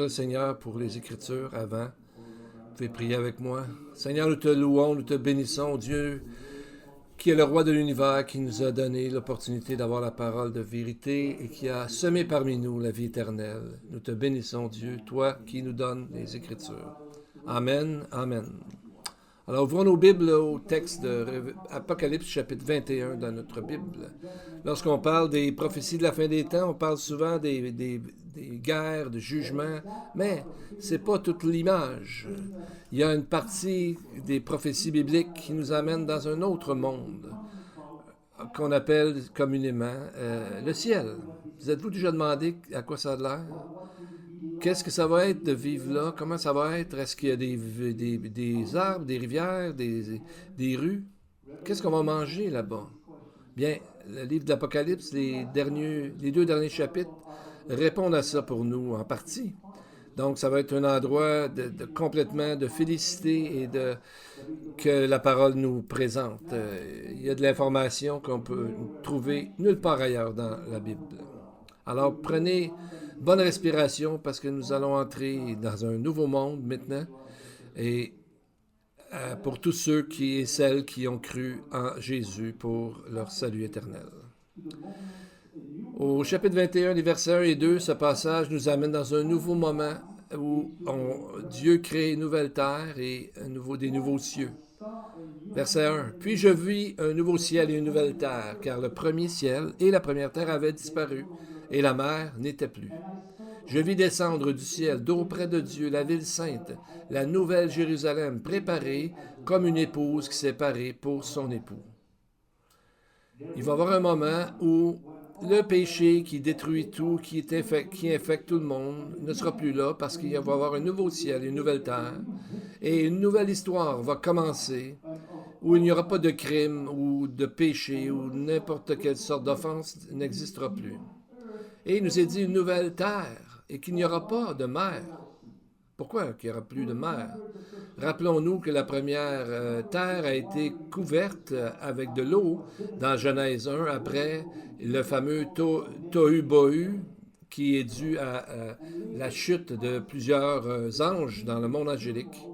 le Seigneur pour les Écritures avant. Vous pouvez prier avec moi. Seigneur, nous te louons, nous te bénissons, Dieu, qui est le roi de l'univers, qui nous a donné l'opportunité d'avoir la parole de vérité et qui a semé parmi nous la vie éternelle. Nous te bénissons, Dieu, toi qui nous donnes les Écritures. Amen, amen. Alors, ouvrons nos Bibles au texte de Apocalypse chapitre 21 dans notre Bible. Lorsqu'on parle des prophéties de la fin des temps, on parle souvent des guerres, de jugements, mais c'est pas toute l'image. Il y a une partie des prophéties bibliques qui nous amène dans un autre monde, qu'on appelle communément le ciel. Vous êtes-vous déjà demandé à quoi ça a l'air? Qu'est-ce que ça va être de vivre là? Comment ça va être? Est-ce qu'il y a des arbres, des rivières, des rues? Qu'est-ce qu'on va manger là-bas? Bien, le livre d'Apocalypse, les deux derniers chapitres, répondent à ça pour nous en partie. Donc, ça va être un endroit complètement de félicité et que la parole nous présente. Il y a de l'information qu'on peut trouver nulle part ailleurs dans la Bible. Alors, prenez bonne respiration parce que nous allons entrer dans un nouveau monde maintenant. Et pour tous ceux et celles qui ont cru en Jésus pour leur salut éternel. Au chapitre 21, les versets 1 et 2, ce passage nous amène dans un nouveau moment où Dieu crée une nouvelle terre et des nouveaux cieux. Verset 1. « Puis je vis un nouveau ciel et une nouvelle terre, car le premier ciel et la première terre avaient disparu, et la mer n'était plus. Je vis descendre du ciel, d'auprès de Dieu, la ville sainte, la nouvelle Jérusalem, préparée comme une épouse qui s'est parée pour son époux. » Il va y avoir un moment où le péché qui détruit tout, qui infecte tout le monde, ne sera plus là parce qu'il va y avoir un nouveau ciel, une nouvelle terre, et une nouvelle histoire va commencer où il n'y aura pas de crime ou de péché ou n'importe quelle sorte d'offense n'existera plus. Et il nous est dit une nouvelle terre et qu'il n'y aura pas de mer. Pourquoi qu'il n'y aura plus de mer? Rappelons-nous que la première terre a été couverte avec de l'eau dans Genèse 1 après le fameux Tohu-Bohu qui est dû à la chute de plusieurs anges dans le monde angélique.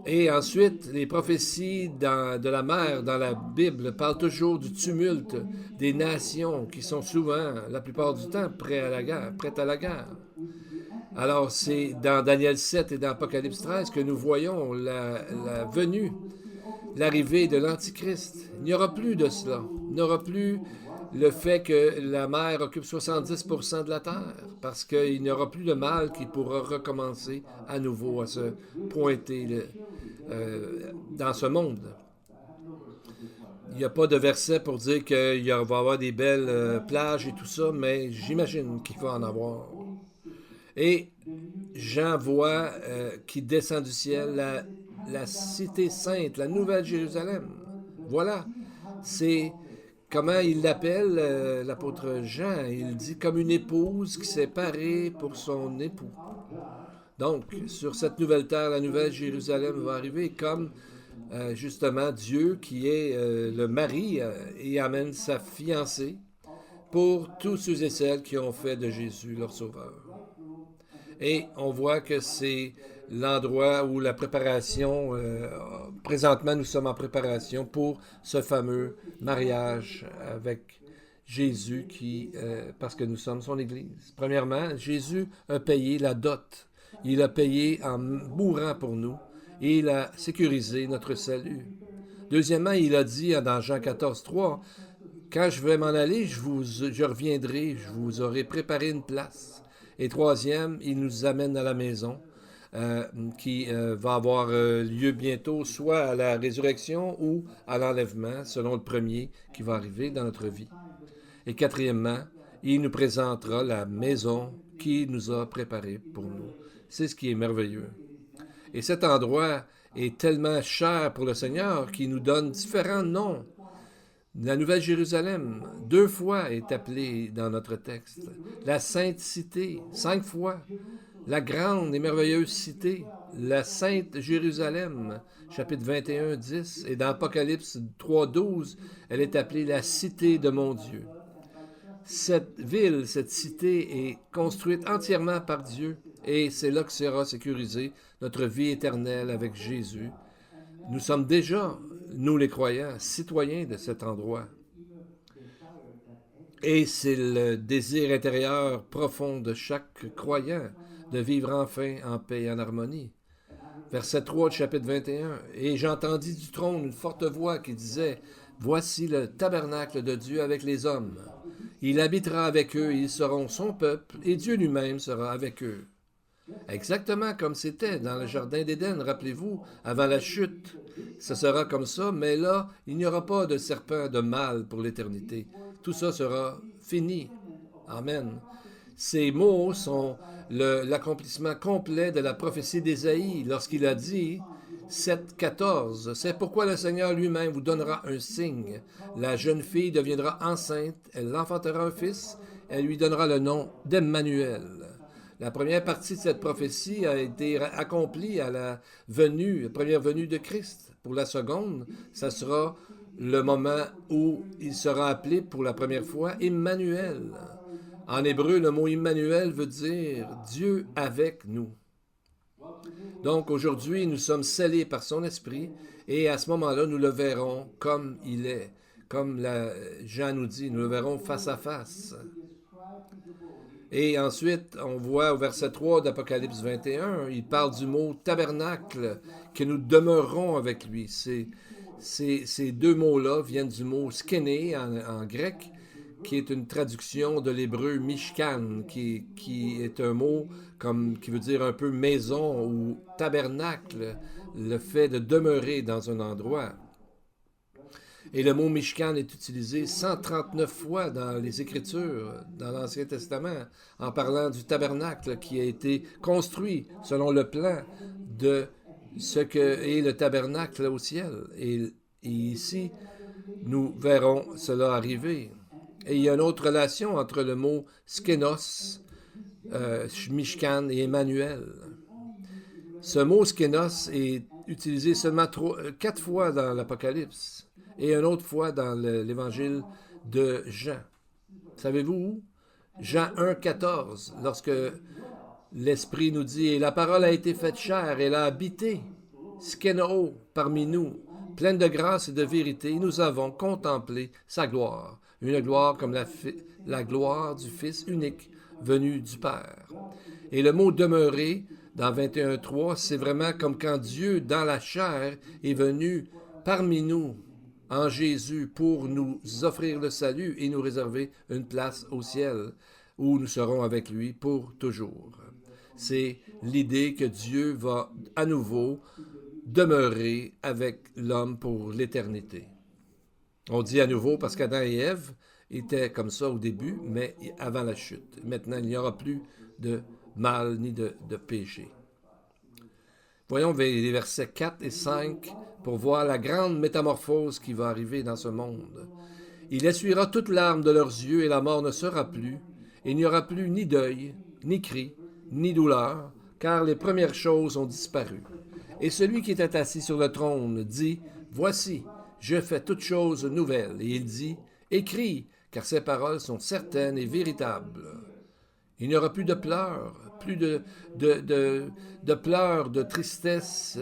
Et ensuite, les prophéties de la mer dans la Bible parlent toujours du tumulte des nations qui sont souvent, la plupart du temps, prêtes à la guerre. Alors, c'est dans Daniel 7 et dans Apocalypse 13 que nous voyons la venue, l'arrivée de l'Antichrist. Il n'y aura plus de cela. Il n'y aura plus le fait que la mer occupe 70% de la terre, parce qu'il n'y aura plus de mal qui pourra recommencer à nouveau à se pointer dans ce monde. Il n'y a pas de verset pour dire qu'il va y avoir des belles plages et tout ça, mais j'imagine qu'il va en avoir. Et Jean voit qui descend du ciel la cité sainte, la nouvelle Jérusalem. Voilà, c'est comment il l'appelle, l'apôtre Jean. Il dit comme une épouse qui s'est parée pour son époux. Donc, sur cette nouvelle terre, la nouvelle Jérusalem va arriver comme justement Dieu qui est le mari et amène sa fiancée pour tous ceux et celles qui ont fait de Jésus leur sauveur. Et on voit que c'est l'endroit où la préparation, présentement nous sommes en préparation pour ce fameux mariage avec Jésus parce que nous sommes son Église. Premièrement, Jésus a payé la dot. Il a payé en mourant pour nous et il a sécurisé notre salut. Deuxièmement, il a dit dans Jean 14, 3, « Quand je vais m'en aller, je reviendrai, je vous aurai préparé une place. » Et troisième, il nous amène à la maison qui va avoir lieu bientôt, soit à la résurrection ou à l'enlèvement, selon le premier qui va arriver dans notre vie. Et quatrièmement, il nous présentera la maison qu'il nous a préparée pour nous. C'est ce qui est merveilleux. Et cet endroit est tellement cher pour le Seigneur qu'il nous donne différents noms. La Nouvelle Jérusalem, 2 fois est appelée dans notre texte. La Sainte Cité, 5 fois. La Grande et Merveilleuse Cité, la Sainte Jérusalem, chapitre 21, 10. Et dans Apocalypse 3, 12, elle est appelée la Cité de mon Dieu. Cette ville, cette cité est construite entièrement par Dieu Et c'est là que sera sécurisée notre vie éternelle avec Jésus. Nous sommes déjà, nous les croyants, citoyens de cet endroit. Et c'est le désir intérieur profond de chaque croyant de vivre enfin en paix et en harmonie. Verset 3 du chapitre 21. Et j'entendis du trône une forte voix qui disait, voici le tabernacle de Dieu avec les hommes. Il habitera avec eux, ils seront son peuple, et Dieu lui-même sera avec eux. Exactement comme c'était dans le jardin d'Éden, rappelez-vous, avant la chute. Ce sera comme ça, mais là, il n'y aura pas de serpent de mal pour l'éternité. Tout ça sera fini. Amen. Ces mots sont l'accomplissement complet de la prophétie d'Ésaïe lorsqu'il a dit 7,14. C'est pourquoi le Seigneur lui-même vous donnera un signe. La jeune fille deviendra enceinte, elle enfantera un fils, elle lui donnera le nom d'Emmanuel. La première partie de cette prophétie a été accomplie à la première venue de Christ. Pour la seconde, ça sera le moment où il sera appelé pour la première fois Emmanuel. En hébreu, le mot Emmanuel veut dire Dieu avec nous. Donc aujourd'hui, nous sommes scellés par son esprit et à ce moment-là, nous le verrons comme il est. Comme Jean nous dit, nous le verrons face à face. Et ensuite, on voit au verset 3 d'Apocalypse 21, il parle du mot tabernacle, que nous demeurerons avec lui. Ces deux mots-là viennent du mot skéné en grec, qui est une traduction de l'hébreu mishkan, qui est un mot qui veut dire un peu maison ou tabernacle, le fait de demeurer dans un endroit. Et le mot Mishkan est utilisé 139 fois dans les Écritures, dans l'Ancien Testament, en parlant du tabernacle qui a été construit selon le plan de ce que est le tabernacle au ciel. Et ici, nous verrons cela arriver. Et il y a une autre relation entre le mot skenos, Mishkan et Emmanuel. Ce mot skenos est utilisé seulement 4 fois dans l'Apocalypse et une autre fois dans l'évangile de Jean. Savez-vous où? Jean 1, 14, lorsque l'Esprit nous dit « Et la parole a été faite chair, elle a habité, skenoo, parmi nous, pleine de grâce et de vérité, et nous avons contemplé sa gloire, une gloire comme la gloire du Fils unique, venu du Père. » Et le mot « demeurer » dans 21.3, c'est vraiment comme quand Dieu, dans la chair, est venu parmi nous, en Jésus, pour nous offrir le salut et nous réserver une place au ciel, où nous serons avec lui pour toujours. C'est l'idée que Dieu va à nouveau demeurer avec l'homme pour l'éternité. On dit à nouveau parce qu'Adam et Ève étaient comme ça au début, mais avant la chute. Maintenant, il n'y aura plus de mal ni de péché. Voyons les versets 4 et 5 pour voir la grande métamorphose qui va arriver dans ce monde. Il essuiera toute larme de leurs yeux et la mort ne sera plus. Et il n'y aura plus ni deuil, ni cri, ni douleur, car les premières choses ont disparu. Et celui qui était assis sur le trône dit, « Voici, je fais toutes choses nouvelles. » Et il dit, « Écris, car ces paroles sont certaines et véritables. » Il n'y aura plus de pleurs, plus de pleurs, de tristesse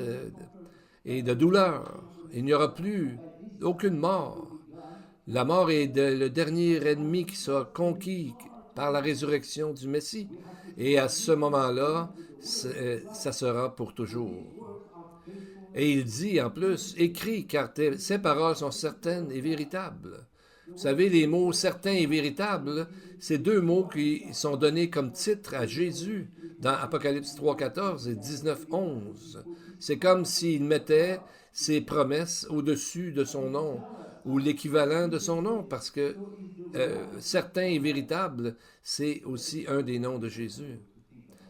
et de douleur. Il n'y aura plus aucune mort. La mort est le dernier ennemi qui sera conquis par la résurrection du Messie. Et à ce moment-là, ça sera pour toujours. Et il dit en plus, « Écris, car ces paroles sont certaines et véritables. » Vous savez, les mots « certains » et « véritables », c'est deux mots qui sont donnés comme titre à Jésus dans Apocalypse 3.14 et 19.11. C'est comme s'il mettait ses promesses au-dessus de son nom, ou l'équivalent de son nom, parce que certain et véritable, c'est aussi un des noms de Jésus.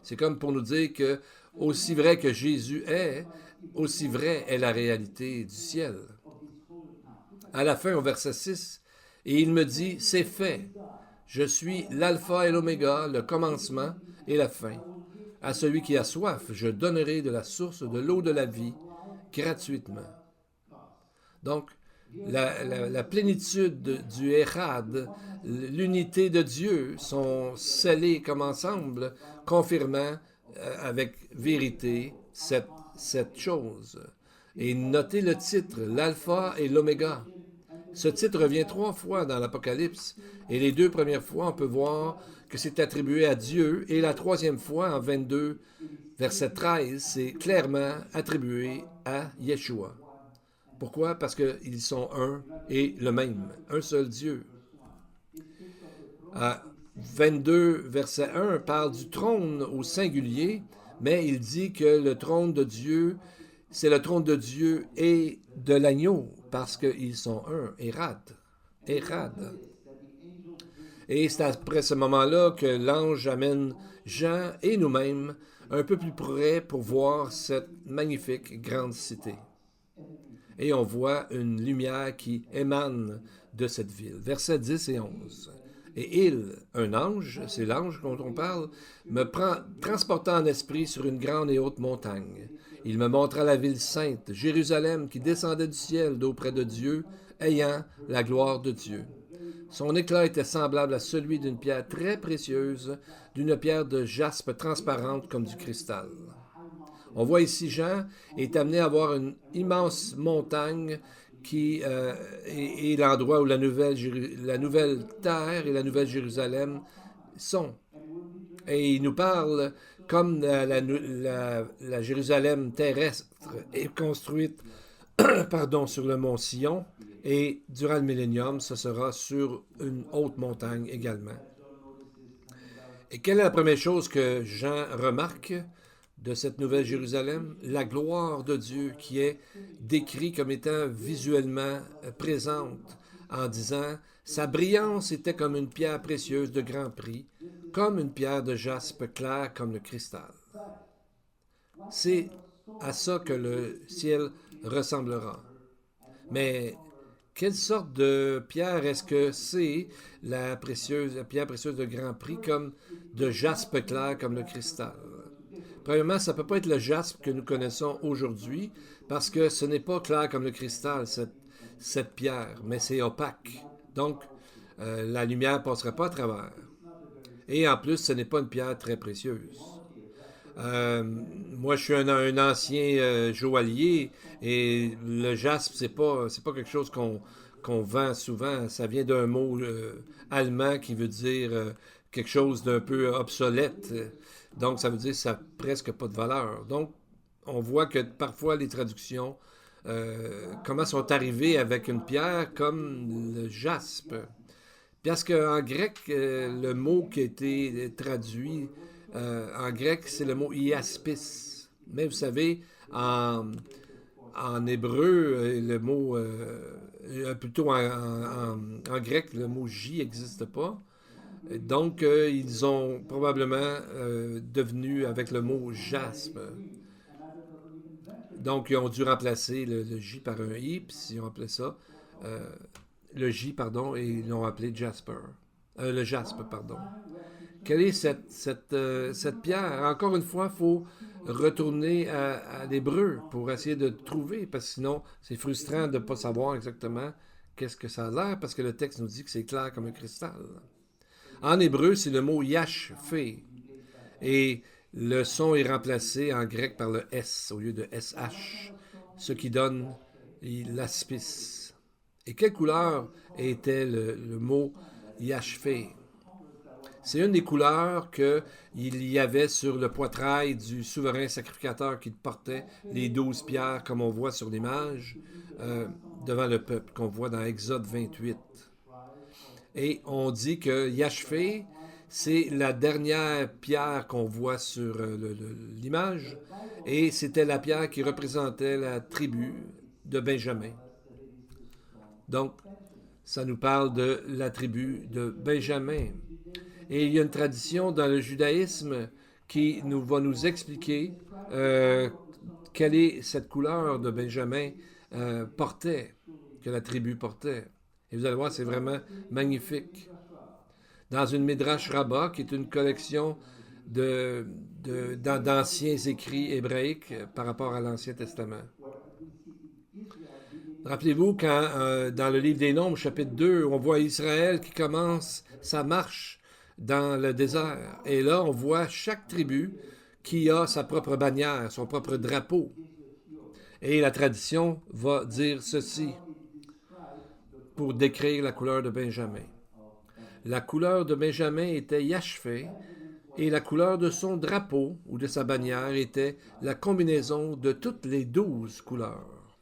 C'est comme pour nous dire que aussi vrai que Jésus est, aussi vrai est la réalité du ciel. À la fin, au verset 6, « Et il me dit, c'est fait. Je suis l'alpha et l'oméga, le commencement et la fin. À celui qui a soif, je donnerai de la source de l'eau de la vie gratuitement. » Donc, la plénitude du Echad, l'unité de Dieu sont scellés comme ensemble, confirmant avec vérité cette chose. Et notez le titre, l'alpha et l'oméga. Ce titre revient 3 fois dans l'Apocalypse, et les 2 premières fois, on peut voir que c'est attribué à Dieu, et la 3e fois, en 22, verset 13, c'est clairement attribué à Yeshua. Pourquoi? Parce qu'ils sont un et le même, un seul Dieu. 22, verset 1 parle du trône au singulier, mais il dit que le trône de Dieu, c'est le trône de Dieu et de l'agneau, parce qu'ils sont un, Érad. Et c'est après ce moment-là que l'ange amène Jean et nous-mêmes un peu plus près pour voir cette magnifique grande cité. Et on voit une lumière qui émane de cette ville. Versets 10 et 11. Et il, un ange, c'est l'ange dont on parle, me transporta en esprit sur une grande et haute montagne. Il me montra la ville sainte, Jérusalem, qui descendait du ciel d'auprès de Dieu, ayant la gloire de Dieu. Son éclat était semblable à celui d'une pierre très précieuse, d'une pierre de jaspe transparente comme du cristal. On voit ici Jean est amené à voir une immense montagne qui est l'endroit où la nouvelle terre et la nouvelle Jérusalem sont. Et il nous parle comme la Jérusalem terrestre est construite sur le mont Sion, et durant le millénium, ce sera sur une haute montagne également. Et quelle est la première chose que Jean remarque de cette nouvelle Jérusalem? La gloire de Dieu qui est décrite comme étant visuellement présente en disant « Sa brillance était comme une pierre précieuse de grand prix, comme une pierre de jaspe claire comme le cristal. » C'est à ça que le ciel ressemblera. Mais quelle sorte de pierre est-ce que c'est la pierre précieuse de grand prix comme de jaspe clair comme le cristal? Premièrement, ça ne peut pas être le jaspe que nous connaissons aujourd'hui parce que ce n'est pas clair comme le cristal, cette pierre, mais c'est opaque. Donc, la lumière ne passera pas à travers. Et en plus, ce n'est pas une pierre très précieuse. Moi, je suis un ancien joaillier et le jaspe, c'est pas quelque chose qu'on vend souvent. Ça vient d'un mot allemand qui veut dire quelque chose d'un peu obsolète. Donc, ça veut dire que ça n'a presque pas de valeur. Donc, on voit que parfois les traductions, comment sont arrivées avec une pierre comme le jaspe. Parce qu'en grec, le mot qui a été traduit en grec, c'est le mot iaspis. Mais vous savez, en hébreu, le mot, plutôt en grec, le mot J n'existe pas. Donc, ils ont probablement devenu avec le mot jaspe. Donc, ils ont dû remplacer le J par un I, puis ils ont appelé ça le J, pardon, et ils l'ont appelé Jasper. Le jaspe, pardon. Quelle est cette pierre? Encore une fois, il faut retourner à l'hébreu pour essayer de trouver, parce que sinon, c'est frustrant de ne pas savoir exactement qu'est-ce que ça a l'air, parce que le texte nous dit que c'est clair comme un cristal. En hébreu, c'est le mot yashphé. Et le son est remplacé en grec par le S au lieu de SH, ce qui donne l'aspis. Et quelle couleur était le mot yashphé? C'est une des couleurs qu'il y avait sur le poitrail du souverain sacrificateur qui portait les 12 pierres, comme on voit sur l'image, devant le peuple, qu'on voit dans Exode 28. Et on dit que Yashphé, c'est la dernière pierre qu'on voit sur l'image, et c'était la pierre qui représentait la tribu de Benjamin. Donc, ça nous parle de la tribu de Benjamin. Et il y a une tradition dans le judaïsme qui va nous expliquer quelle est cette couleur de Benjamin portait, que la tribu portait. Et vous allez voir, c'est vraiment magnifique. Dans une Midrash Rabbah, qui est une collection d'anciens écrits hébraïques par rapport à l'Ancien Testament. Rappelez-vous quand, dans le livre des Nombres, chapitre 2, on voit Israël qui commence sa marche dans le désert. Et là, on voit chaque tribu qui a sa propre bannière, son propre drapeau. Et la tradition va dire ceci pour décrire la couleur de Benjamin. La couleur de Benjamin était Yashvé, et la couleur de son drapeau ou de sa bannière était la combinaison de toutes les 12 couleurs.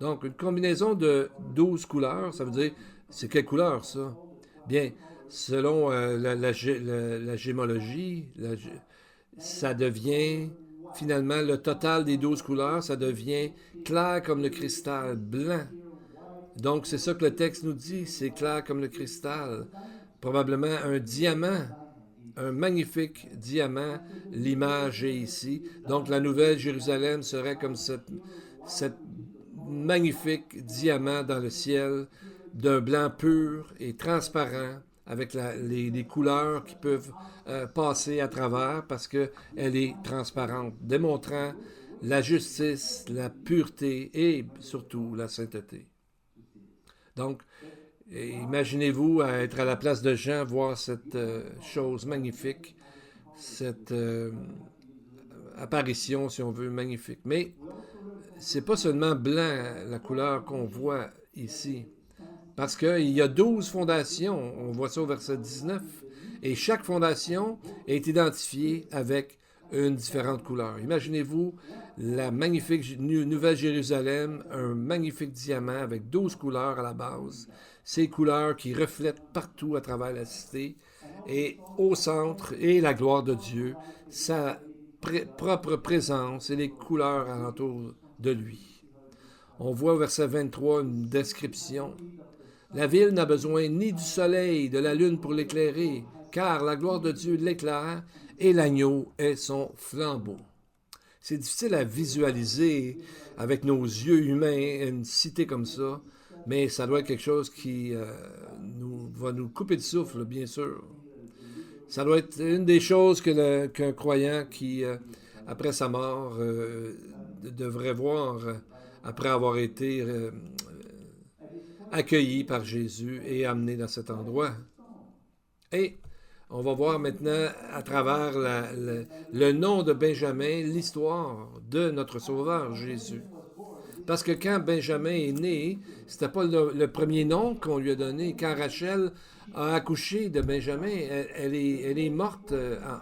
Donc, une combinaison de 12 couleurs, ça veut dire, c'est quelle couleur ça? Bien, selon la gémologie, ça devient, finalement, le total des 12 couleurs, ça devient clair comme le cristal, blanc. Donc, c'est ça que le texte nous dit, c'est clair comme le cristal. Probablement un diamant, un magnifique diamant, l'image est ici. Donc, la Nouvelle Jérusalem serait comme cette magnifique diamant dans le ciel, d'un blanc pur et transparent, avec les couleurs qui peuvent passer à travers parce qu'elle est transparente, démontrant la justice, la pureté et surtout la sainteté. Donc, imaginez-vous être à la place de Jean, voir cette chose magnifique, cette apparition, si on veut, magnifique. Mais c'est pas seulement blanc la couleur qu'on voit ici, parce qu'il y a 12 fondations, on voit ça au verset 19, et chaque fondation est identifiée avec une différente couleur. Imaginez-vous la magnifique Nouvelle Jérusalem, un magnifique diamant avec 12 couleurs à la base, ces couleurs qui reflètent partout à travers la cité, et au centre, et la gloire de Dieu, sa propre présence et les couleurs alentour de lui. On voit au verset 23 une description. La ville n'a besoin ni du soleil, de la lune pour l'éclairer, car la gloire de Dieu l'éclaire et l'agneau est son flambeau. C'est difficile à visualiser avec nos yeux humains une cité comme ça, mais ça doit être quelque chose qui va nous couper le souffle, bien sûr. Ça doit être une des choses qu'un croyant qui, après sa mort, devrait voir après avoir été accueilli par Jésus et amené dans cet endroit. Et on va voir maintenant, à travers le nom de Benjamin, l'histoire de notre Sauveur Jésus. Parce que quand Benjamin est né, c'était pas le premier nom qu'on lui a donné. Quand Rachel a accouché de Benjamin, elle est morte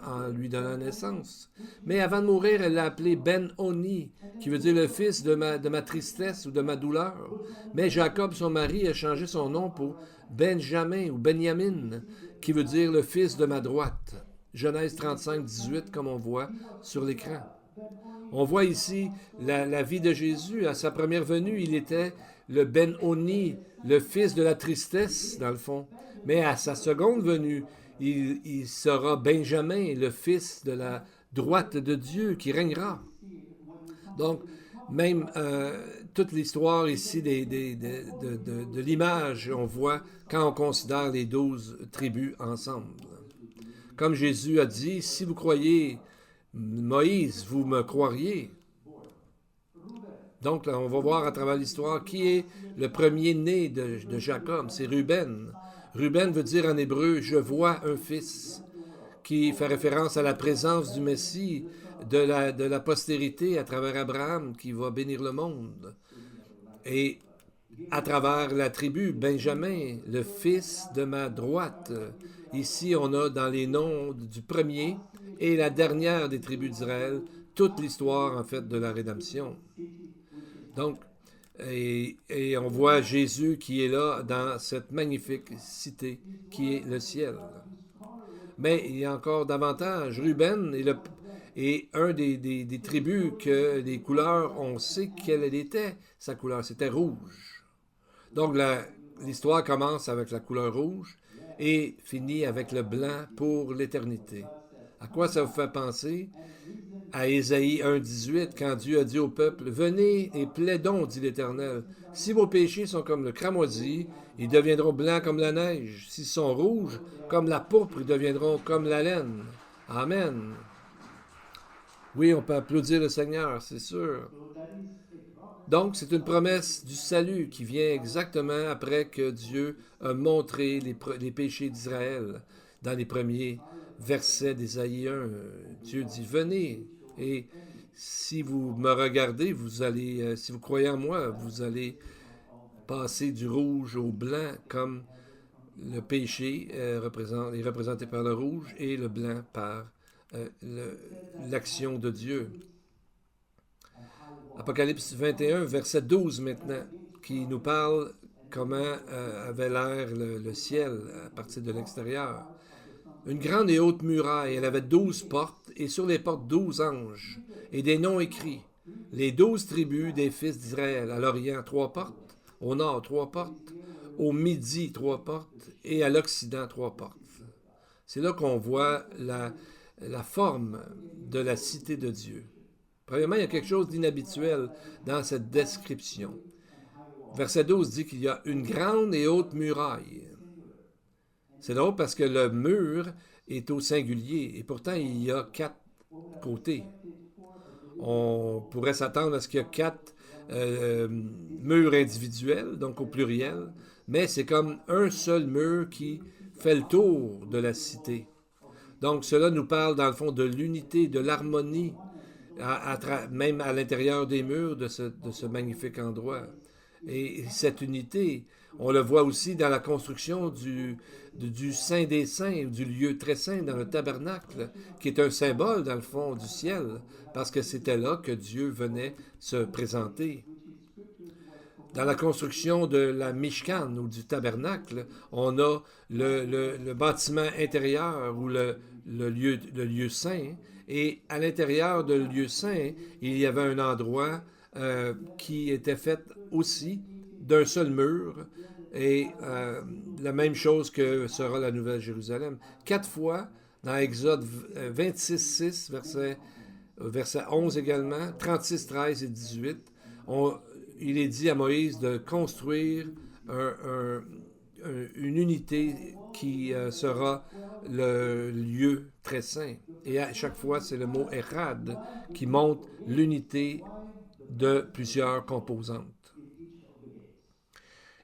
en lui donnant naissance. Mais avant de mourir, elle l'a appelé Ben-Oni, qui veut dire le fils de ma tristesse ou de ma douleur. Mais Jacob, son mari, a changé son nom pour Benjamin ou Benjamin, qui veut dire le fils de ma droite. Genèse 35, 18, comme on voit sur l'écran. On voit ici la vie de Jésus. À sa première venue, il était le Ben-Oni, le fils de la tristesse, dans le fond. Mais à sa seconde venue, il sera Benjamin, le fils de la droite de Dieu, qui régnera. Donc, même toute l'histoire ici de l'image, on voit quand on considère les 12 tribus ensemble. Comme Jésus a dit, si vous croyez Moïse, vous me croiriez. Donc, là, on va voir à travers l'histoire qui est le premier-né de Jacob. C'est Ruben. Ruben veut dire en hébreu « je vois un fils », qui fait référence à la présence du Messie, de la postérité à travers Abraham qui va bénir le monde. Et à travers la tribu, Benjamin, le fils de ma droite. Ici, on a dans les noms du premier et la dernière des tribus d'Israël toute l'histoire, en fait, de la rédemption. Donc, et on voit Jésus qui est là dans cette magnifique cité qui est le ciel. Mais il y a encore davantage. Ruben est un des tribus que les couleurs, on sait quelle elle était, sa couleur, c'était rouge. Donc, l'histoire commence avec la couleur rouge et finit avec le blanc pour l'éternité. À quoi ça vous fait penser? À Ésaïe 1,18, quand Dieu a dit au peuple, « Venez et plaidons, dit l'Éternel. Si vos péchés sont comme le cramoisi, ils deviendront blancs comme la neige. S'ils sont rouges, comme la pourpre, ils deviendront comme la laine. » Amen. Oui, on peut applaudir le Seigneur, c'est sûr. Donc, c'est une promesse du salut qui vient exactement après que Dieu a montré les péchés d'Israël dans les premiers verset d'Ésaïe 1. Dieu dit, venez, et si vous me regardez, vous allez, si vous croyez en moi, vous allez passer du rouge au blanc comme le péché est représenté par le rouge et le blanc par l'action de Dieu. Apocalypse 21, verset 12 maintenant, qui nous parle comment avait l'air le ciel à partir de l'extérieur. Une grande et haute muraille, elle avait 12 portes, et sur les portes 12 anges, et des noms écrits. Les 12 tribus des fils d'Israël, à l'Orient 3 portes, au nord 3 portes, au midi 3 portes, et à l'Occident 3 portes. C'est là qu'on voit la forme de la cité de Dieu. Premièrement, il y a quelque chose d'inhabituel dans cette description. Verset 12 dit qu'il y a une grande et haute muraille. C'est drôle parce que le mur est au singulier et pourtant il y a 4 côtés. On pourrait s'attendre à ce qu'il y a 4 murs individuels, donc au pluriel, mais c'est comme un seul mur qui fait le tour de la cité. Donc cela nous parle dans le fond de l'unité, de l'harmonie, même à l'intérieur des murs de ce magnifique endroit. Et cette unité, on le voit aussi dans la construction du Saint des Saints, du lieu très saint dans le tabernacle, qui est un symbole, dans le fond, du ciel, parce que c'était là que Dieu venait se présenter. Dans la construction de la Mishkan, ou du tabernacle, on a le bâtiment intérieur, ou le lieu saint, et à l'intérieur de lieu saint, il y avait un endroit qui était fait aussi d'un seul mur, et la même chose que sera la Nouvelle Jérusalem. 4 fois, dans Exode 26, 6, verset 11 également, 36, 13 et 18, il est dit à Moïse de construire une unité qui sera le lieu très saint. Et à chaque fois, c'est le mot Echad qui montre l'unité de plusieurs composantes.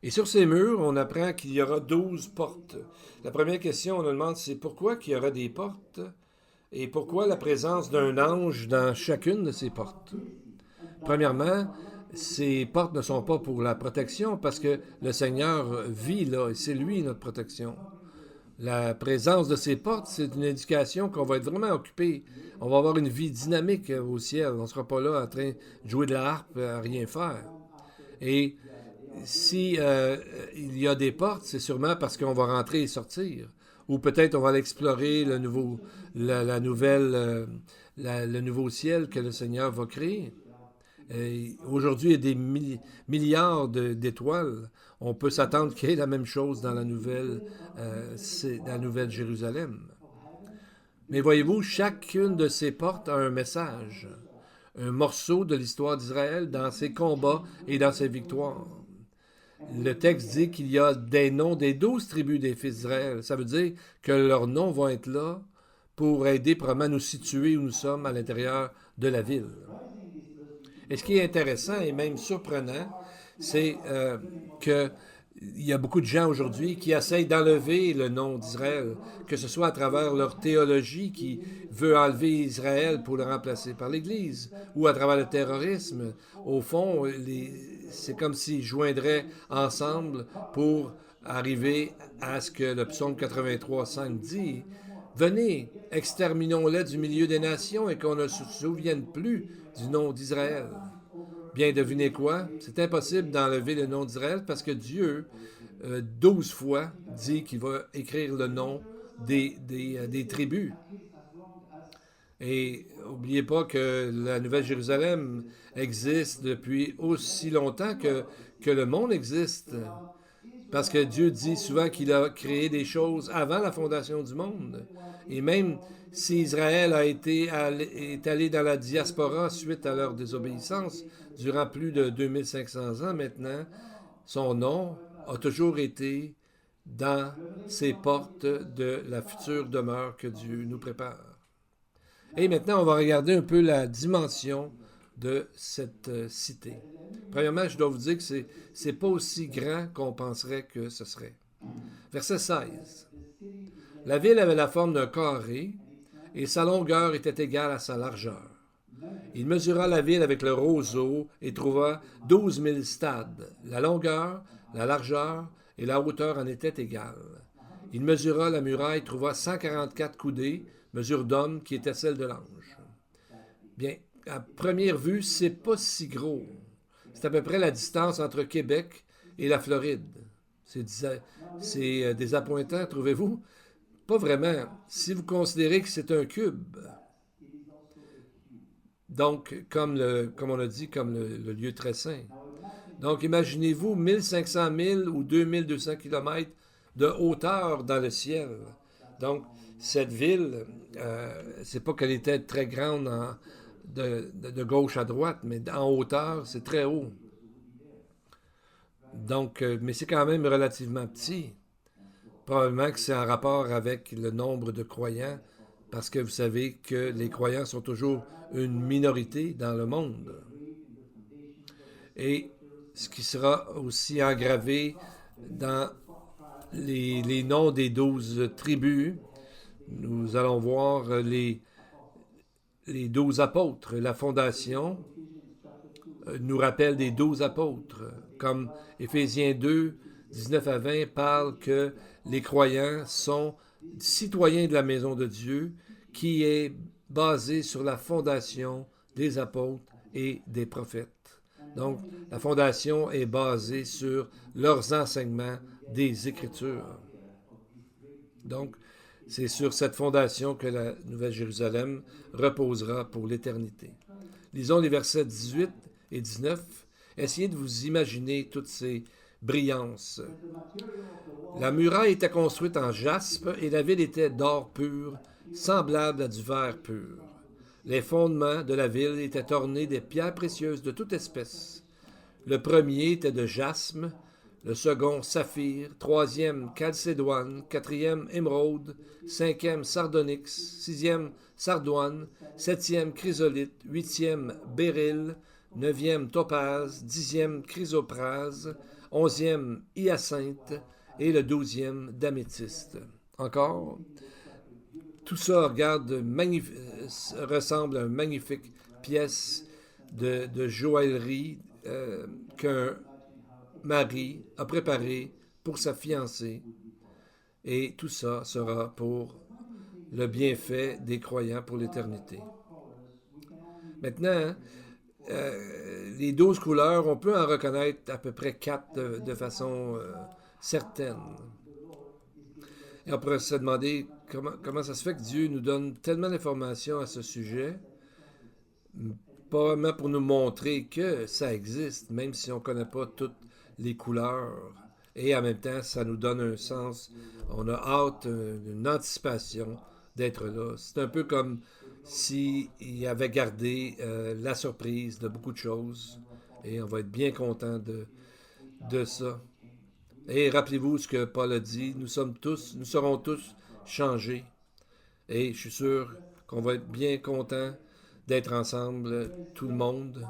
Et sur ces murs, on apprend qu'il y aura 12 portes. La première question, on nous demande, c'est pourquoi qu'il y aura des portes et pourquoi la présence d'un ange dans chacune de ces portes. Premièrement, ces portes ne sont pas pour la protection parce que le Seigneur vit là et c'est lui notre protection. La présence de ces portes, c'est une indication qu'on va être vraiment occupé. On va avoir une vie dynamique au ciel. On ne sera pas là en train de jouer de la harpe à rien faire. Et si il y a des portes, c'est sûrement parce qu'on va rentrer et sortir. Ou peut-être on va aller explorer le nouveau ciel que le Seigneur va créer. Aujourd'hui, il y a des milliards d'étoiles. On peut s'attendre qu'il y ait la même chose dans la Nouvelle Jérusalem. Mais voyez-vous, chacune de ces portes a un message, un morceau de l'histoire d'Israël dans ses combats et dans ses victoires. Le texte dit qu'il y a des noms des 12 tribus des fils d'Israël. Ça veut dire que leurs noms vont être là pour aider probablement à nous situer où nous sommes à l'intérieur de la ville. Et ce qui est intéressant et même surprenant, c'est qu'il y a beaucoup de gens aujourd'hui qui essayent d'enlever le nom d'Israël, que ce soit à travers leur théologie qui veut enlever Israël pour le remplacer par l'Église, ou à travers le terrorisme. Au fond, c'est comme s'ils joindraient ensemble pour arriver à ce que le psaume 83,5 dit. Venez, exterminons-les du milieu des nations et qu'on ne se souvienne plus du nom d'Israël. Bien, devinez quoi? C'est impossible d'enlever le nom d'Israël parce que Dieu, 12 fois, dit qu'il va écrire le nom des tribus. Et n'oubliez pas que la Nouvelle Jérusalem existe depuis aussi longtemps que le monde existe. Parce que Dieu dit souvent qu'il a créé des choses avant la fondation du monde. Et même si Israël est allé dans la diaspora suite à leur désobéissance durant plus de 2500 ans maintenant, son nom a toujours été dans ces portes de la future demeure que Dieu nous prépare. Et maintenant, on va regarder un peu la dimension de cette cité. Premièrement, je dois vous dire que c'est pas aussi grand qu'on penserait que ce serait. Verset 16. La ville avait la forme d'un carré et sa longueur était égale à sa largeur. Il mesura la ville avec le roseau et trouva 12 000 stades. La longueur, la largeur et la hauteur en étaient égales. Il mesura la muraille, trouva 144 coudées, mesure d'homme qui était celle de l'ange. Bien, à première vue, c'est pas si gros. C'est à peu près la distance entre Québec et la Floride. C'est désappointant, trouvez-vous? Pas vraiment. Si vous considérez que c'est un cube, donc comme on a dit, comme le lieu très saint. Donc imaginez-vous 1500 000 ou 2200 km de hauteur dans le ciel. Donc cette ville, c'est pas qu'elle était très grande de gauche à droite, mais en hauteur, c'est très haut. Donc, mais c'est quand même relativement petit. Probablement que c'est en rapport avec le nombre de croyants, parce que vous savez que les croyants sont toujours une minorité dans le monde. Et ce qui sera aussi engravé dans les noms des 12 tribus, nous allons voir les 12 apôtres. La fondation nous rappelle des 12 apôtres, comme Éphésiens 2, 19 à 20 parle que les croyants sont citoyens de la maison de Dieu qui est basée sur la fondation des apôtres et des prophètes. Donc, la fondation est basée sur leurs enseignements des Écritures. Donc, c'est sur cette fondation que la Nouvelle Jérusalem reposera pour l'éternité. Lisons les versets 18 et 19. Essayez de vous imaginer toutes ces brillances. La muraille était construite en jaspe et la ville était d'or pur, semblable à du verre pur. Les fondements de la ville étaient ornés des pierres précieuses de toute espèce. Le premier était de jasme, le second saphir, troisième chalcédoine, quatrième émeraude, cinquième sardonyx, sixième sardoine, septième chrysolite, huitième béryl, neuvième topaze, dixième chrysoprase, onzième hyacinthe et le 12e d'améthyste. Encore, tout ça ressemble à une magnifique pièce de joaillerie qu'un mari a préparée pour sa fiancée. Et tout ça sera pour le bienfait des croyants pour l'éternité. Maintenant, les 12 couleurs, on peut en reconnaître à peu près 4 de façon certaine. Et on pourrait se demander comment ça se fait que Dieu nous donne tellement d'informations à ce sujet, pas vraiment pour nous montrer que ça existe, même si on ne connaît pas toutes les couleurs. Et en même temps, ça nous donne un sens. On a hâte, une anticipation d'être là. C'est un peu comme s'il avait gardé la surprise de beaucoup de choses. Et on va être bien content de ça. Et rappelez-vous ce que Paul a dit, nous serons tous changés. Et je suis sûr qu'on va être bien content d'être ensemble, tout le monde.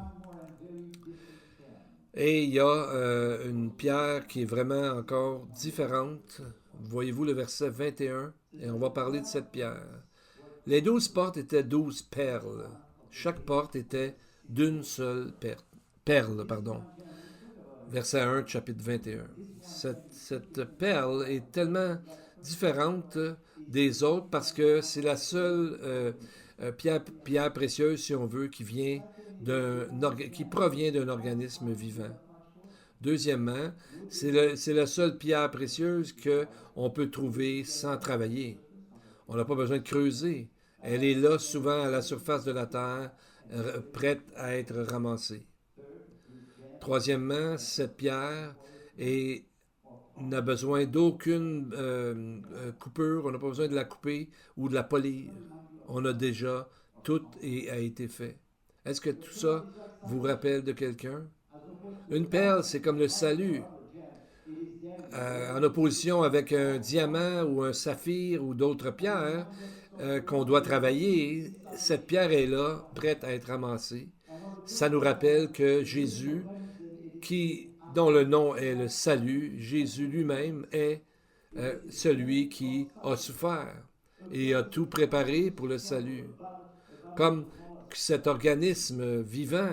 Et il y a une pierre qui est vraiment encore différente. Voyez-vous le verset 21, et on va parler de cette pierre. Les 12 portes étaient 12 perles. Chaque porte était d'une seule perle. Verset 1, chapitre 21. Cette perle est tellement différente des autres parce que c'est la seule pierre précieuse, si on veut, qui provient d'un organisme vivant. Deuxièmement, c'est la seule pierre précieuse qu'on peut trouver sans travailler. On n'a pas besoin de creuser. Elle est là souvent à la surface de la terre, prête à être ramassée. Troisièmement, cette pierre n'a besoin d'aucune coupure. On n'a pas besoin de la couper ou de la polir. On a déjà, tout a été fait. Est-ce que tout ça vous rappelle de quelqu'un? Une perle, c'est comme le salut. En opposition avec un diamant ou un saphir ou d'autres pierres qu'on doit travailler, cette pierre est là, prête à être ramassée. Ça nous rappelle que Jésus, dont le nom est le salut, Jésus lui-même est celui qui a souffert et a tout préparé pour le salut. Comme cet organisme vivant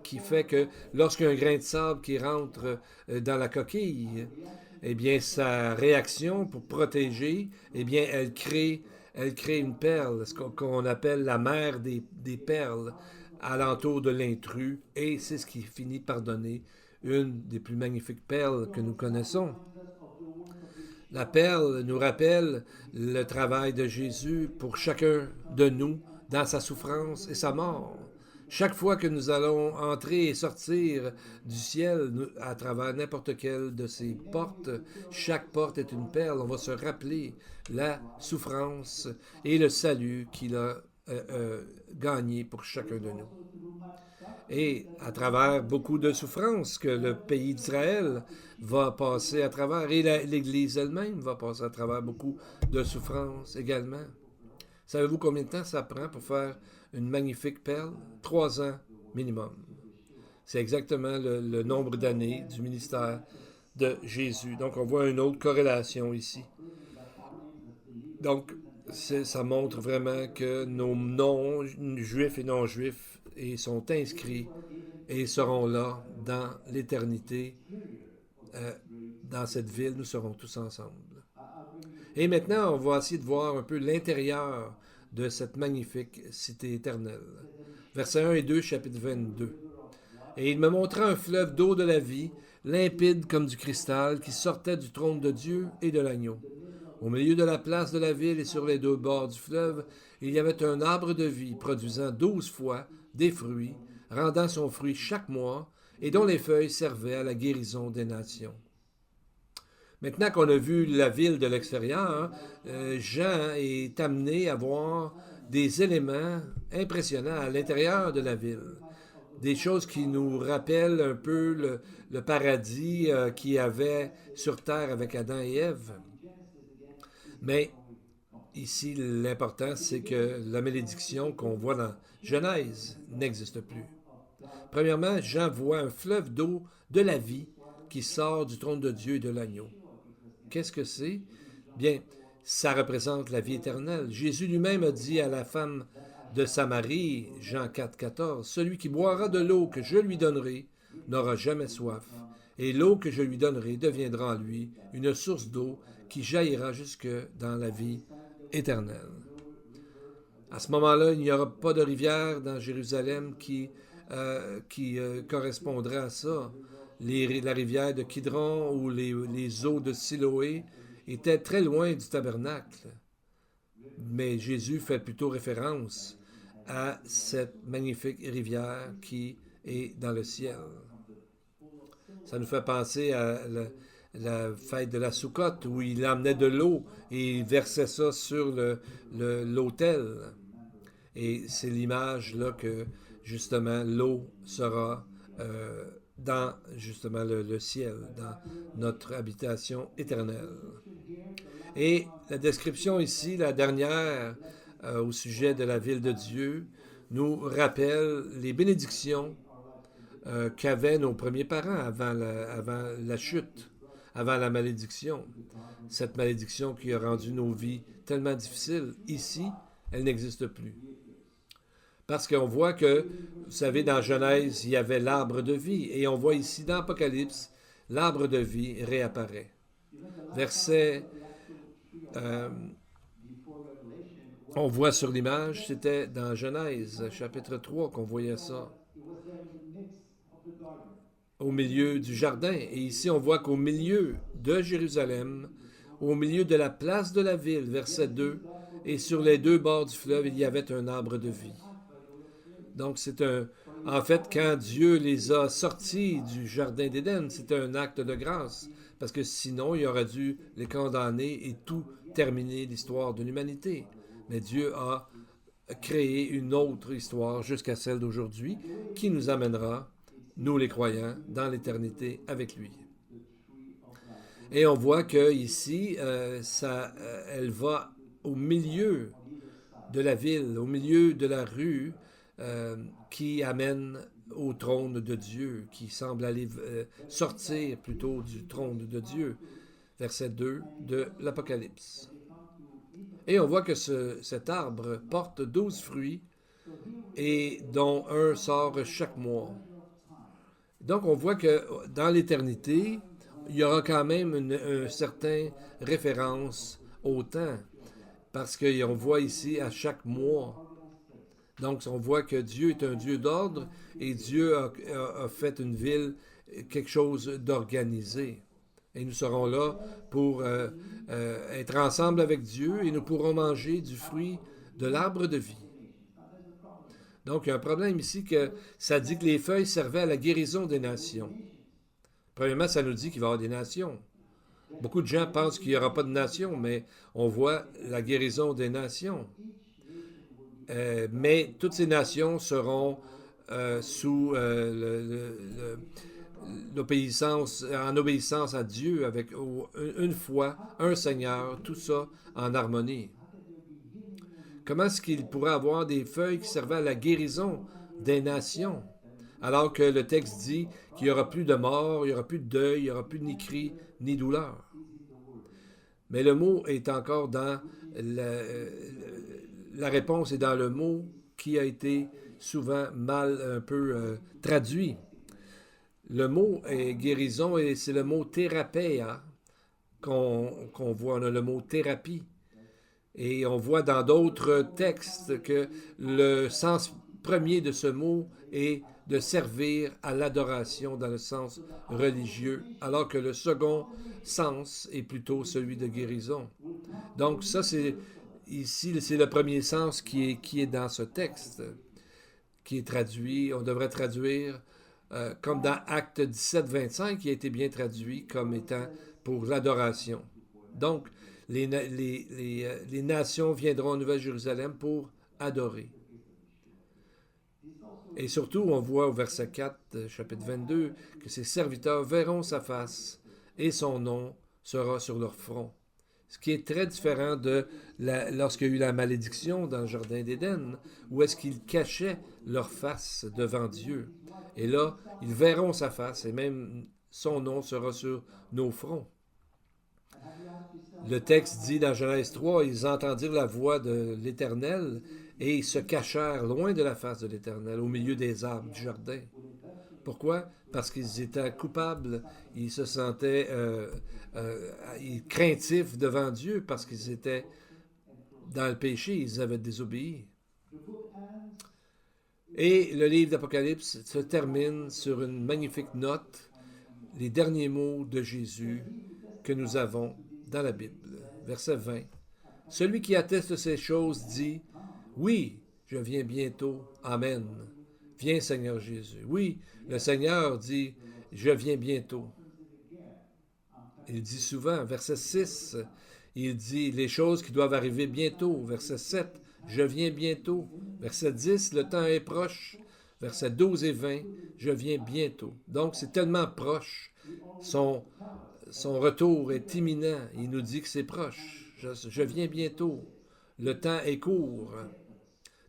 qui fait que lorsqu'il y a un grain de sable qui rentre dans la coquille, eh bien, sa réaction pour protéger, eh bien, elle crée une perle, ce qu'on appelle la mère des perles, alentour de l'intrus, et c'est ce qui finit par donner une des plus magnifiques perles que nous connaissons. La perle nous rappelle le travail de Jésus pour chacun de nous dans sa souffrance et sa mort. Chaque fois que nous allons entrer et sortir du ciel à travers n'importe quelle de ces portes, chaque porte est une perle. On va se rappeler la souffrance et le salut qu'il a gagné pour chacun de nous. Et à travers beaucoup de souffrances que le pays d'Israël va passer à travers, et l'Église elle-même va passer à travers beaucoup de souffrances également. Savez-vous combien de temps ça prend pour faire une magnifique perle? 3 ans minimum. C'est exactement le nombre d'années du ministère de Jésus. Donc on voit une autre corrélation ici. Donc ça montre vraiment que nos non-juifs et non-juifs sont inscrits et seront là dans l'éternité. Dans cette ville, nous serons tous ensemble. Et maintenant, on va essayer de voir un peu l'intérieur de cette magnifique cité éternelle. Versets 1 et 2, chapitre 22. Et il me montra un fleuve d'eau de la vie, limpide comme du cristal, qui sortait du trône de Dieu et de l'agneau. Au milieu de la place de la ville et sur les 2 bords du fleuve, il y avait un arbre de vie produisant 12 fois des fruits, rendant son fruit chaque mois, et dont les feuilles servaient à la guérison des nations. Maintenant qu'on a vu la ville de l'extérieur, Jean est amené à voir des éléments impressionnants à l'intérieur de la ville. Des choses qui nous rappellent un peu le paradis qu'il y avait sur terre avec Adam et Ève. Mais ici, l'important, c'est que la malédiction qu'on voit dans Genèse n'existe plus. Premièrement, Jean voit un fleuve d'eau de la vie qui sort du trône de Dieu et de l'agneau. Qu'est-ce que c'est? Bien, ça représente la vie éternelle. Jésus lui-même a dit à la femme de Samarie, Jean 4, 14, « Celui qui boira de l'eau que je lui donnerai n'aura jamais soif, et l'eau que je lui donnerai deviendra en lui une source d'eau qui jaillira jusque dans la vie éternelle. » À ce moment-là, il n'y aura pas de rivière dans Jérusalem qui correspondrait à ça. La rivière de Kidron ou les eaux de Siloé étaient très loin du tabernacle. Mais Jésus fait plutôt référence à cette magnifique rivière qui est dans le ciel. Ça nous fait penser à la fête de la Soukotte où il amenait de l'eau et il versait ça sur l'autel. Et c'est l'image là que justement l'eau sera dans justement le ciel, dans notre habitation éternelle. Et la description ici, la dernière, au sujet de la ville de Dieu, nous rappelle les bénédictions qu'avaient nos premiers parents avant la chute, avant la malédiction. Cette malédiction qui a rendu nos vies tellement difficiles, ici, elle n'existe plus. Parce qu'on voit que, vous savez, dans Genèse, il y avait l'arbre de vie. Et on voit ici, dans Apocalypse, l'arbre de vie réapparaît. Verset, on voit sur l'image, c'était dans Genèse, chapitre 3, qu'on voyait ça. Au milieu du jardin. Et ici, on voit qu'au milieu de Jérusalem, au milieu de la place de la ville, verset 2, et sur les 2 bords du fleuve, il y avait un arbre de vie. Donc, en fait, quand Dieu les a sortis du jardin d'Éden, c'était un acte de grâce, parce que sinon, il aurait dû les condamner et tout terminer l'histoire de l'humanité. Mais Dieu a créé une autre histoire jusqu'à celle d'aujourd'hui qui nous amènera, nous les croyants, dans l'éternité avec lui. Et on voit que ici, elle va au milieu de la ville, au milieu de la rue, qui amène au trône de Dieu, qui semble aller sortir plutôt du trône de Dieu. verset 2 de l'Apocalypse. Et on voit que cet arbre porte 12 fruits, et dont un sort chaque mois. Donc, on voit que dans l'éternité, il y aura quand même une certaine référence au temps, parce qu'on voit ici à chaque mois. Donc, on voit que Dieu est un Dieu d'ordre et Dieu a fait une ville, quelque chose d'organisé. Et nous serons là pour être ensemble avec Dieu et nous pourrons manger du fruit de l'arbre de vie. Donc, il y a un problème ici que ça dit que les feuilles servaient à la guérison des nations. Premièrement, ça nous dit qu'il va y avoir des nations. Beaucoup de gens pensent qu'il n'y aura pas de nations, mais on voit la guérison des nations. Mais toutes ces nations seront sous l'obéissance, en obéissance à Dieu, avec une foi, un Seigneur, tout ça en harmonie. Comment est-ce qu'il pourrait avoir des feuilles qui servaient à la guérison des nations, alors que le texte dit qu'il n'y aura plus de mort, il n'y aura plus de deuil, il n'y aura plus ni cri, ni douleur? Mais le mot est encore dans la réponse est dans le mot qui a été souvent mal un peu traduit. Le mot est guérison et c'est le mot thérapéa qu'on voit. On a le mot thérapie. Et on voit dans d'autres textes que le sens premier de ce mot est de servir à l'adoration dans le sens religieux, alors que le second sens est plutôt celui de guérison. Donc ça, ici, c'est le premier sens qui est dans ce texte, qui est traduit. On devrait traduire comme dans Acte 17, 25, qui a été bien traduit comme étant pour l'adoration. Donc, les nations viendront en Nouvelle-Jérusalem pour adorer. Et surtout, on voit au verset 4, chapitre 22, que ses serviteurs verront sa face et son nom sera sur leur front. Ce qui est très différent de lorsqu'il y a eu la malédiction dans le Jardin d'Éden, où est-ce qu'ils cachaient leur face devant Dieu. Et là, ils verront sa face et même son nom sera sur nos fronts. Le texte dit dans Genèse 3, ils entendirent la voix de l'Éternel et ils se cachèrent loin de la face de l'Éternel, au milieu des arbres du jardin. Pourquoi? Parce qu'ils étaient coupables, ils se sentaient craintifs devant Dieu parce qu'ils étaient dans le péché, ils avaient désobéi. Et le livre d'Apocalypse se termine sur une magnifique note, les derniers mots de Jésus que nous avons dans la Bible. Verset 20. Celui qui atteste ces choses dit, « Oui, je viens bientôt. Amen. Viens, Seigneur Jésus. » Oui, le Seigneur dit, « Je viens bientôt. » Il dit souvent, verset 6, il dit les choses qui doivent arriver bientôt. Verset 7, je viens bientôt. Verset 10, le temps est proche. Verset 12 et 20, je viens bientôt. Donc, c'est tellement proche. Son retour est imminent. Il nous dit que c'est proche. Je viens bientôt. Le temps est court.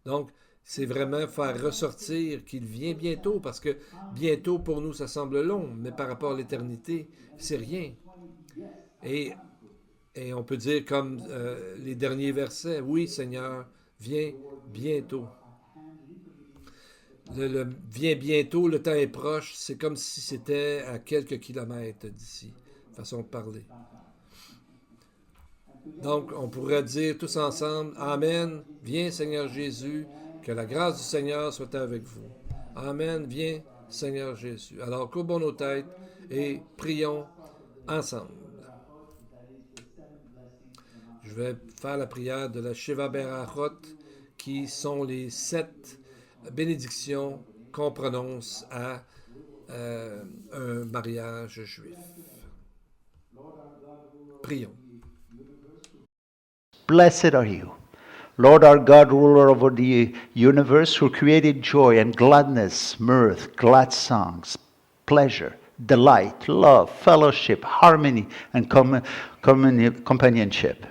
Donc, c'est vraiment faire ressortir qu'il vient bientôt, parce que bientôt, pour nous, ça semble long, mais par rapport à l'éternité, c'est rien. Et on peut dire comme les derniers versets, « Oui, Seigneur, viens bientôt. » Viens bientôt, le temps est proche, c'est comme si c'était à quelques kilomètres d'ici, façon de parler. Donc, on pourrait dire tous ensemble, « Amen, viens Seigneur Jésus, que la grâce du Seigneur soit avec vous. Amen, viens Seigneur Jésus. » Alors, courbons nos têtes et prions ensemble. Je vais faire la prière de la Shiva Berachot, qui sont les 7 bénédictions qu'on prononce à un mariage juif. Prions. Blessed are you, Lord our God, ruler over the universe, who created joy and gladness, mirth, glad songs, pleasure, delight, love, fellowship, harmony, and companionship.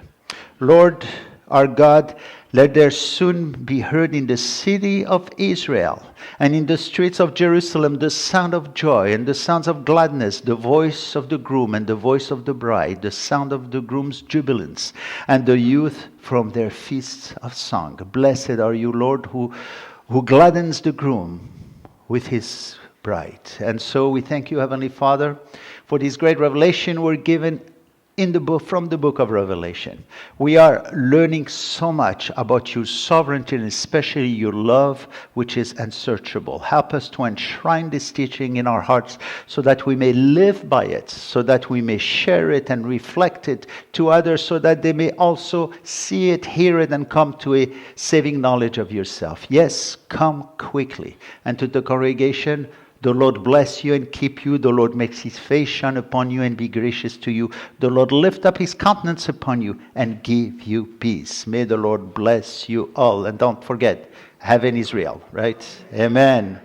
Lord our God, Let there soon be heard in the city of Israel and in the streets of Jerusalem the sound of joy and the sounds of gladness, the voice of the groom and the voice of the bride, the sound of the groom's jubilance, and the youth from their feasts of song. Blessed are you, Lord, who gladdens the groom with his bride. And so we thank you, Heavenly Father, for this great revelation we're given in the book, from the book of Revelation. We are learning so much about your sovereignty and especially your love, which is unsearchable. Help us to enshrine this teaching in our hearts so that we may live by it, so that we may share it and reflect it to others, so that they may also see it, hear it, and come to a saving knowledge of yourself. Yes, come quickly. And to the congregation, the Lord bless you and keep you. The Lord makes his face shine upon you and be gracious to you. The Lord lift up his countenance upon you and give you peace. May the Lord bless you all. And don't forget, heaven is real, right? Amen.